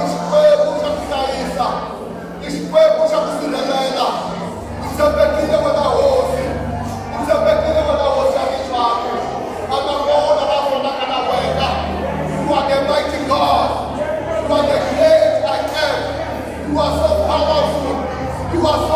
isikwembu xa ku hlayisa, i xikwembu xa ku sirhelela. Hi tshembekile wena hosi, hi tshembekile wena hosi ya rixaka. A nga kona la vonaka na wena. You are the mighty God. You are the great I am. You are so powerful. You are so